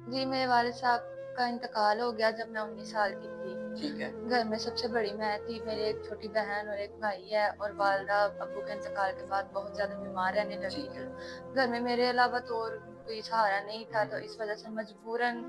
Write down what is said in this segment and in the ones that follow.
जी, मेरे वालिद साहब का इंतकाल हो गया जब मैं 19 साल की थी। ठीक है। घर में सबसे बड़ी मैं थी, मेरी एक छोटी बहन और एक भाई है और वालिदा अब्बू के इंतकाल के बाद बहुत ज़्यादा बीमार रहने लगी ठीक है। थी। घर में मेरे अलावा तो और कोई सहारा नहीं था, तो इस वज़ह से मजबूरन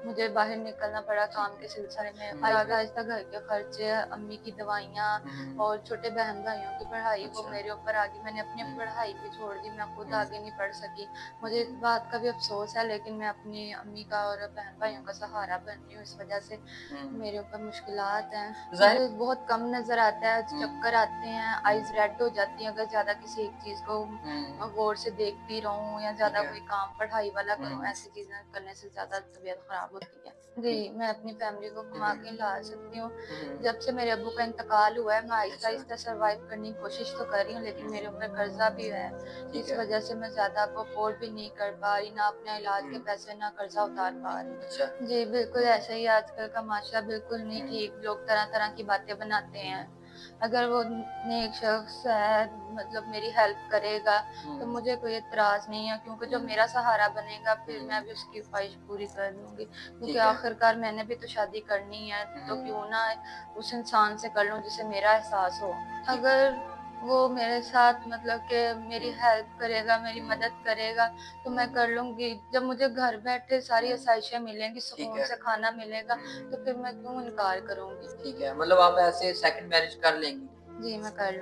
मुझे बाहर निकलना पड़ा ठीक काम है। के सिलसिले में। हुँ। आहिस्ता-आहिस्ता घर के खर्चे, अम्मी की दवाइयाँ हुँ, हुँ। और छोटे बहन-भाइयों की पढ़ाई वो अच्छा। मेरे ऊपर आ गई। मैंने अपनी हुँ, पढ़ाई भी छोड़ दी, मैं खुद हुँ, आगे नहीं पढ़ सकी। मुझे इस हुँ, बात का भी अफ़सोस है, लेकिन मैं अपनी अम्मी का और बहन-भाइयों का सहारा बन रही हूँ, इस वज़ह से हुँ। मेरे ऊपर मुश्किलात हैं। ज़ाहिर। मुझे बहुत कम नज़र आता है, हुँ, चक्कर आते हैं, हुँ, आइज़ रेड हो जाती हैं अगर ज़्यादा किसी एक चीज़ को हुँ। गौर से देखती रहूँ या ठीक ज़्यादा है। कोई काम पढ़ाई वाला करूँ, हुँ, ऐसी चीज़ें करने से ज़्यादा तबीयत ख़राब होती है। ठीक। जी, मैं अपनी फैमिली को हुँ, कमा हुँ, के ला सकती हूँ। हुँ, हुँ। जब से मेरे अब्बू का इंतकाल हुआ है, मैं अच्छा। आहिस्ता-आहिस्ता सर्वाइव करने की कोशिश तो कर रही हूँ, लेकिन मेरे ऊपर कर्ज़ा भी है। ठीक इस है। वज़ह से मैं ज़्यादा अब अफ़ोर्ड भी नहीं कर पा रही, ना अपने इलाज के हुँ। पैसे, ना कर्ज़ा उतार पा रही अच्छा। हूँ। जी, बिल्कुल ऐसा ही आजकल का माशरा बिल्कुल नहीं हुँ, ठीक, लोग तरह-तरह की बातें बनाते हुँ, हैं। अगर वो नेक शख़्स है, मतलब मेरी हेल्प करेगा, तो हुँ, मुझे कोई एतराज़ नहीं है, क्योंकि जो हुँ, मेरा सहारा बनेगा फिर मैं भी हुँ। उसकी ख़्वाहिश पूरी कर लूँगी। क्योंकि ठीक है। आखिरकार मैंने भी तो शादी करनी है, हुँ, तो हुँ। क्यों ना उस इंसान से कर लूँ जिससे मेरा एहसास हो। ठीक है। अगर वो मेरे साथ मतलब कि मेरी हुँ, हेल्प करेगा, मेरी हुँ, मदद करेगा, तो मैं हुँ, कर लूँगी। जब मुझे घर बैठे सारी हुँ। आसाइशें मिलेंगी, ठीक सुकून है। से खाना मिलेगा, हुँ, तो फिर मैं क्यों इनकार करूँगी? ठीक है। मतलब आप ऐसे सेकंड मैरिज कर लेंगी? जी, मैं कर लूँ